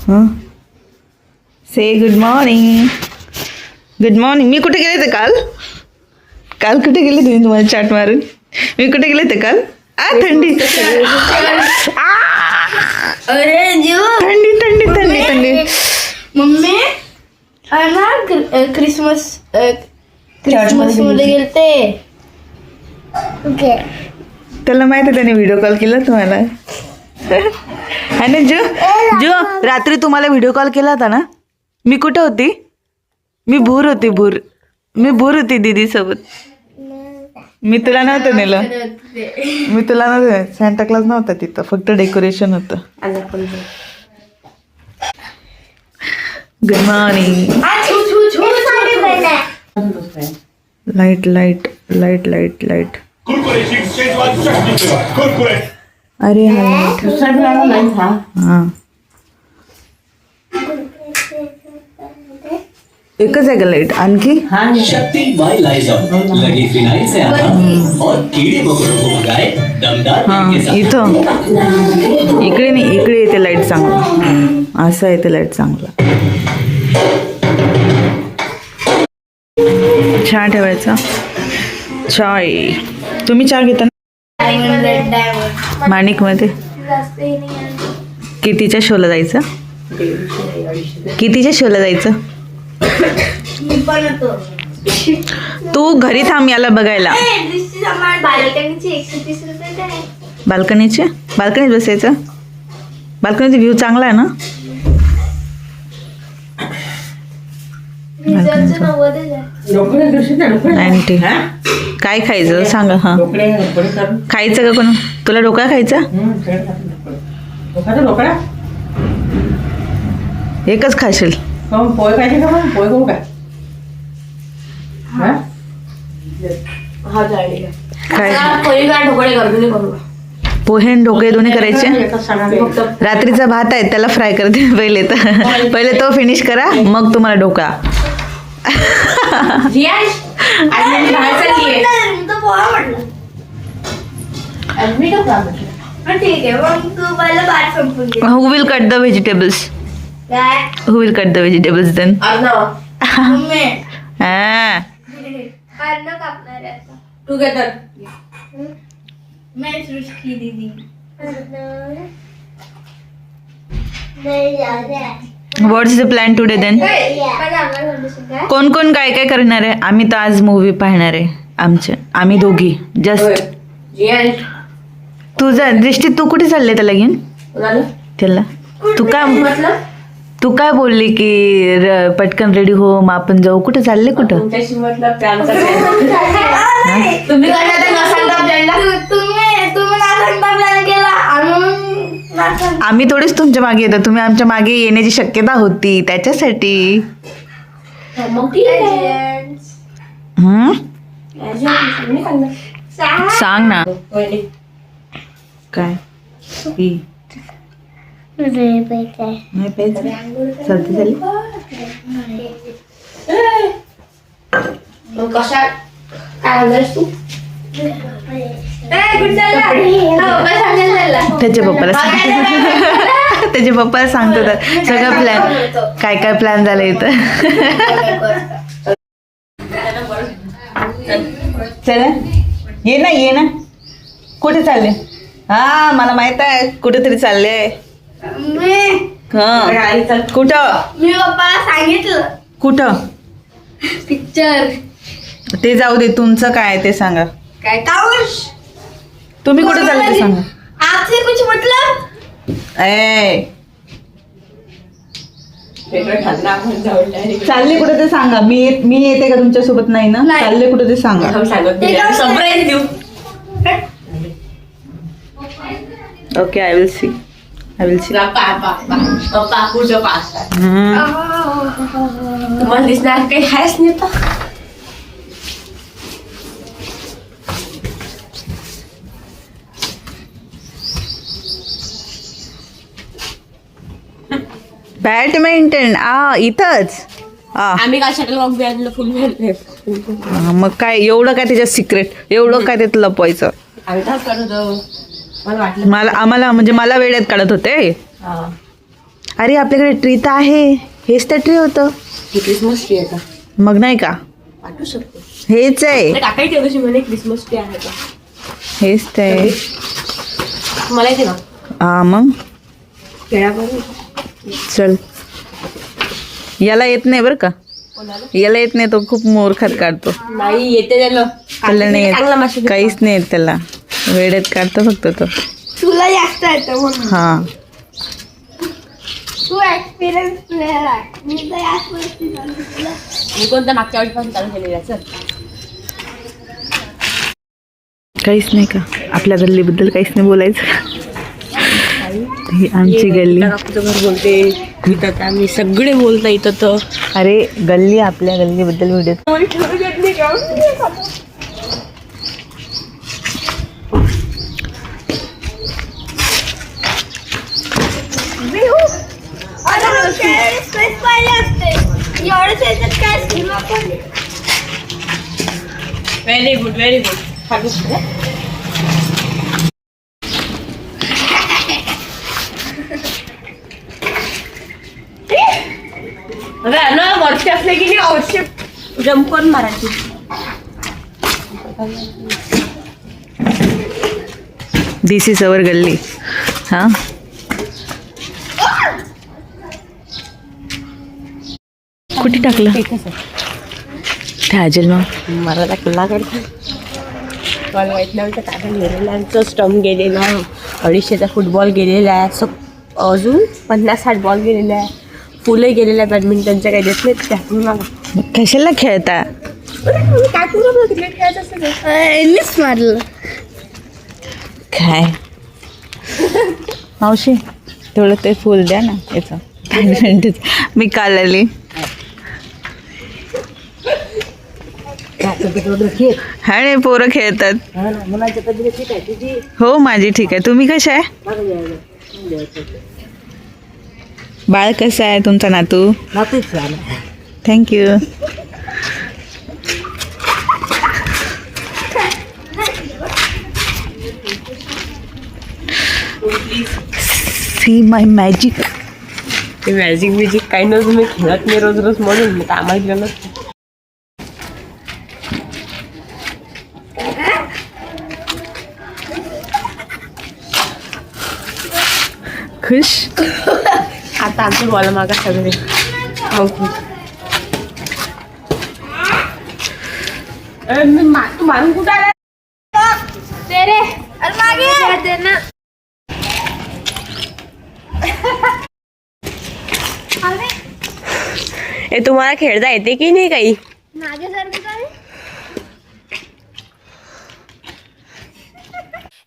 से good morning. Good morning. मी कुठे गेले ते काल कुठे गेले तुम्ही तुम्हाला चाट मारून? मी कुठे गेले ते काल? थंडी थंडी थंडी थंडी थंडी. मम्मी क्रिसमस मध्ये गेलते. त्याला माहिती आहे त्याने व्हिडिओ कॉल केला तुम्हाला. आणि जो रात्री तुम्हाला व्हिडिओ कॉल केला होता ना, मी कुठं होती? मी भूर होती दीदी सोबत. मी तुला नव्हतं नेलं. सॅन्टा क्लॉज नव्हता तिथं, फक्त डेकोरेशन होतं. Good morning. Light light light light light. अरे हां एकच आहे का लाईट? आणखी शक्ति बाय लाइजॉल लगी फिनाइल से आता और कीड़े मकोड़ों को भगाए दमदार के साथ. इथं इकडे नाही, इकडे येते लाईट चांगलं. असं येते लाईट चांगलं. चहा ठेवायचा. चाय तुम्ही चहा घेता ना माणिकमध्ये? कितीच्या शोला जायचं? कितीच्या शोला जायचं? तू घरी थांब याला बघायला. बाल्कनीत बसायचं. बाल्कनीचा व्ह्यू चांगला आहे ना? 90. काय खायचं सांगा. हा खायचं का कोण? तुला ढोकळा खायचा? एकच खाशील? पोहे आणि ढोकळे दोन्ही करायचे. रात्रीचा भात आहे त्याला फ्राय करते पहिले तो फिनिश करा, मग तुम्हाला dhokla. Who will cut the vegetables? Who will cut the vegetables then? Together. मैं सृष्टि दीदी. What's the plan today then? कोण कोण काय काय करणार आहे? आम्ही तर आज मूवी पाहणार आहे. आम्ही दोघी जस्ट. तुझा दृष्टी तू कुठे चालले त्याला घेऊन? त्याला तू काय बोलली की पटकन रेडी हो मग आपण जाऊ? कुठे चालले? कुठं? आम्ही थोडीच तुमच्या मागे येतो, तुम्ही आमच्या मागे येण्याची शक्यता होती त्याच्यासाठी. सांग ना काय? नाही प्यायचं? सर्दी झाली? त्याच्या पप्पाला सांगतो तर सगळं प्लॅन काय काय प्लॅन झालं इथं. चला ये ना कुठे चालले? हा मला माहित आहे कुठेतरी चालले. कुठं? मी पप्पाला सांगितलं. कुठं? पिक्चर. ते जाऊ दे, तुमचं काय ते सांगा. काय काउश? तुम्ही कुठे चालले ते सांगा. आपसे कुछ मतलब? चालले कुठे ते सांगा. मी येते का तुमच्या सोबत? नाही ना. चालले कुठे ते सांगा. सरप्राईज देऊ. Okay I will see. पप्पा कुठं पास तुम्हाला दिसणार काही हायच नाही. बॅडमिंटन इथंच. आम्ही काल शटल कॉक आणलं फुल. मग काय एवढं काय त्याच्यात सिक्रेट? एवढं काय त्यात लपवायचं? आम्ही तास करत होतो. मला वाटलं आम्हाला म्हणजे मला वेळेत काढत होते. अरे आपल्याकडे ट्री तर आहे. हेच तर ट्री होतं. हे क्रिसमस ट्री आहे का? मग नाही का? पाठवू शकतो. हेच आहे. टाकायची कशी म्हणे क्रिसमस ट्री आहे का? हेच तर आहे. मला येते ना हा मग खेळामध्ये. चल. याला येत नाही बरं का. कोणाला? याला येत नाही. तो खूप मोरखात काढतो. नाही येते त्याला. त्याला नाही चांगला येत. मासे काहीच नाही येत त्याला. वेड्यात काढतो फक्त तो. तुला जास्त येतं म्हणून. हा तू एक्सपिरियन्स प्लेअर आहे. मी तर याच वर्षी झाली तुला. मी कोणत्या मागच्या वर्षीपासून चालू केलेला सर. काहीच नाही का. आपल्या गल्लीबद्दल काहीच नाही बोलायचं. ही आमची गल्ली. काकूचं घर बोलते इथं आम्ही सगळे बोलता इथं तर. अरे गल्ली आपल्या गल्लीबद्दल व्हिडिओ. स्पेस पाहिजे असते. एवढंच याच्यात काय सीमा पण. Very good very good. अगं ना वर्ष असले की नाही वर्ष जम्प करून मारायची. दिस इज अवर गल्ली. हा कुठे टाकलं त्या अजल मग. मला त्या किल्ला काढतो. मला माहित नव्हतं काय गेलेला. स्टंप गेलेला आहे. 250चा फुटबॉल गेलेला आहे. अजून 50-60 बॉल गेलेला आहे. फुलं गेलेलं आहे. बॅडमिंटनच्या काही देत नाहीत त्या मला. कशाला खेळता. काय तुला क्रिकेट खेळायचं असतं का? यांनीच मारलं. काय मावशी तेवढं ते फुल द्या ना याचं बॅडमिंटन. मी काल आली. हा नाही पोरं खेळतात. हो माझी ठीक आहे. तुम्ही कशा आहे. बाळ कसं आहे तुमचा नातू. थँक्यू. See my magic. ते मॅजिक काही न तुम्ही खेळत नाही रोज रोज म्हणून मी आम्हाला गेलं नसतं. खुश. आता आमचं बॉल मागा सगळे. तू मारून कुठं आला. तेरे अरे मागे दे ना. अरे ए तुम्हाला खेळता येते की नाही काही. माझ्यासारखं काय.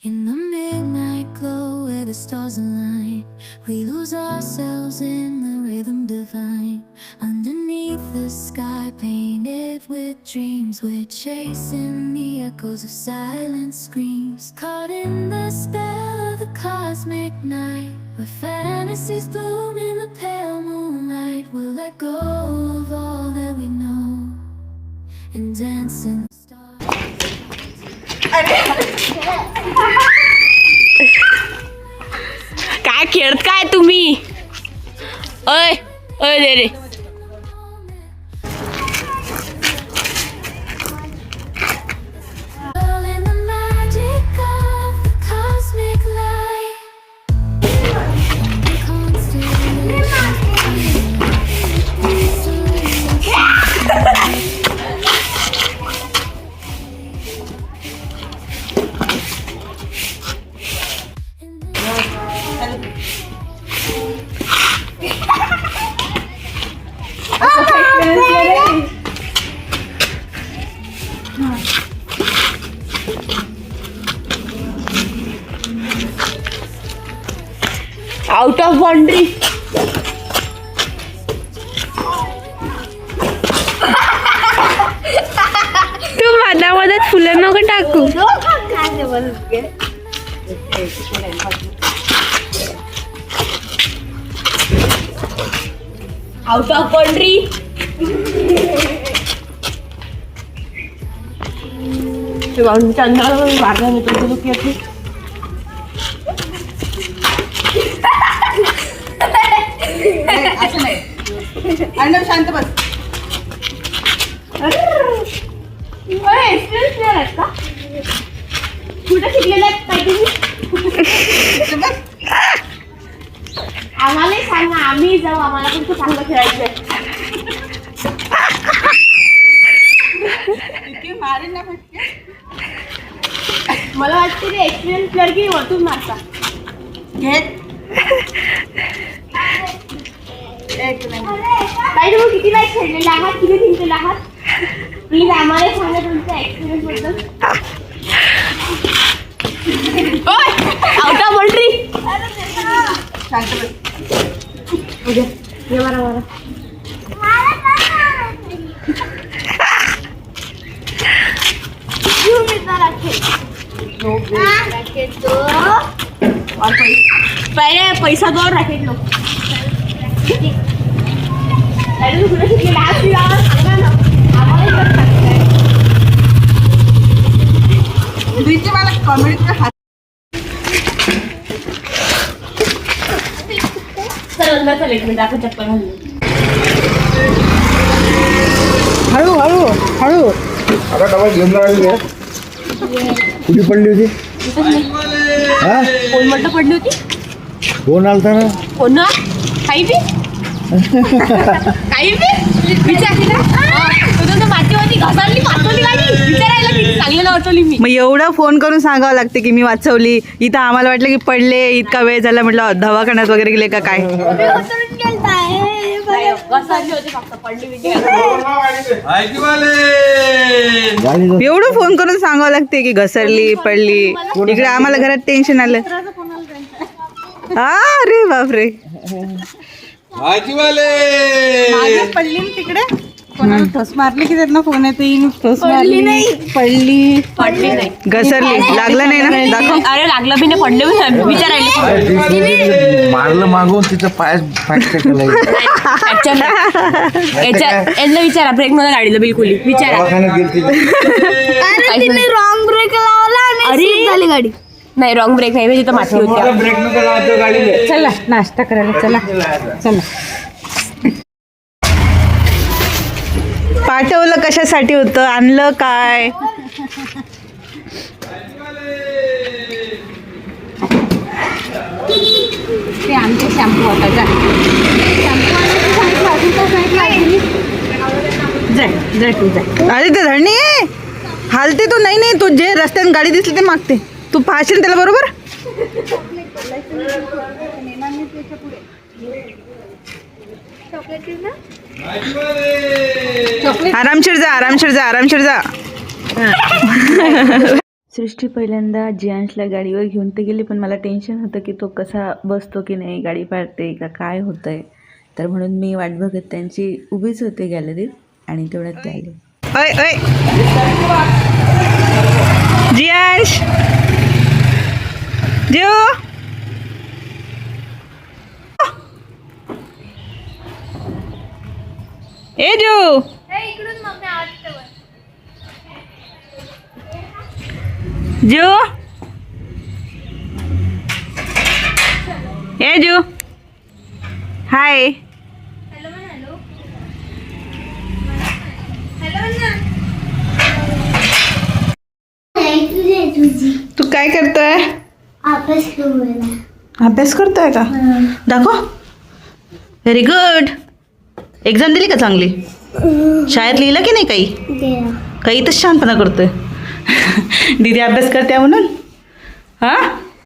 In the midnight glow where the stars align, we lose ourselves in the rhythm divine. Underneath the sky painted with dreams, we're chasing the echoes of silent screams. Caught in the spell of the cosmic night, where fantasies bloom in the pale moonlight. We'll let go of all that we know and dance in the stars. काय खेळत काय तुम्ही. अय अय दे रे. All in the magic of the cosmic light. Out of boundary. तू मधामध्ये फुलं नको टाकू. Out of boundary. बाउंड्रीच्या अंदर मारला नाही तुझं लोक येते. असं नाही. अर्णव शांत बस. एक्सपिरियन्स नाही आहेत का? कुठं शिकलेलं आहे पाहिजे? आम्हाला सांगा, आम्ही जाऊ, आम्हाला पण खूप चांगलं खेळायचं आहे. मारेल ना फटके. मला वाटतं ते एक्सपिरियन्स प्लेअर की वरतून मारता. घे. ताई तुम्ही किती मॅच खेळलेले आहात, किती जिंकलेले आहात? प्लीज आम्हाला सांगा तुमच्या एक्सपिरियन्स बद्दल. Out of boundary. शांत बस. ये मारा मारा. और पहले पैसा दो और रैकेट लो. अरे तू कुठे शिकली? डान्स सांगा ना. आम्हाला दीदी मला कॉमेडीचा हात. चल एक मिनिट, आपण चप्पल घालू. हळू हळू हळू. आता डबल घेऊन राहिली आहे. कुठे पडली होती? हा कोण म्हटलं पडली होती? फोन आलता ना. कोण ना? काही बी काही बी विचारली ना. तुझं माती होती, घसरली, वाचवली गाडी. विचारायला मी चांगलं ना वाचवली मी. मग एवढं फोन करून सांगावं लागते की मी वाचवली. इथं आम्हाला वाटलं की पडले, इतका वेळ झाला, म्हटलं दवाखान्यात वगैरे गेले का काय. घसरली होती फक्त, पडली विचार. गाडी एवढं फोन करून सांगावं लागते की घसरली पडली. इकडे आम्हाला घरात टेन्शन आलं. अरे बापरे. पडली ना तिकडे, कोणाला ठोस मारली की त्यांना फोन येते. ठोस मारली नाही, पडली पडली नाही, घसरली. लागलं नाही ना? दाखव. अरे लागलं बी नाही, पडले बी नाही. विचारायला मारलं मागून तिचं पाय फ्रॅक्चर केलं. यांना विचारा, ब्रेक मध्ये गाडीला बिलकुल विचारा. दवाखान्यात गेलती. रॉंग ब्रेक लावला आणि slip झाली गाडी. नाही रॉंग ब्रेक नाही, तिथं माती होती. ब्रेक नको लावतो गाडीला. चला नाश्ता करायला चला. चला. पाठवलं कशासाठी होतं, आणलं काय? ते आमचे शॅम्पू होता. अरे ते धरणी आहे, हालते तू. नाही नाही, तू जे रस्त्याने गाडी दिसली ते मागते. तू पाहशील त्याला बरोबर. आरामशीर जा, आरामशीर जा, आरामशीर जा. सृष्टी पहिल्यांदा जियांशला गाडीवर घेऊन ते गेली, पण मला टेन्शन होतं की तो कसा बसतो की नाही, गाडी पाडते का काय होतंय. तर म्हणून मी वाट बघत त्यांची उभीच होते गॅलरीत, आणि तेवढ्यात ते आले. ओय ओय जियांश, जेव. ए जो, जो, ए जो, हाय. तू काय करतोय? अभ्यास करतोय का? दाखव. Very good. एक्झाम दिली का चांगली? शाळेत लिहिलं की नाही काही? काही तर शहाणपणा करतोय. दीदी अभ्यास करते म्हणून. हां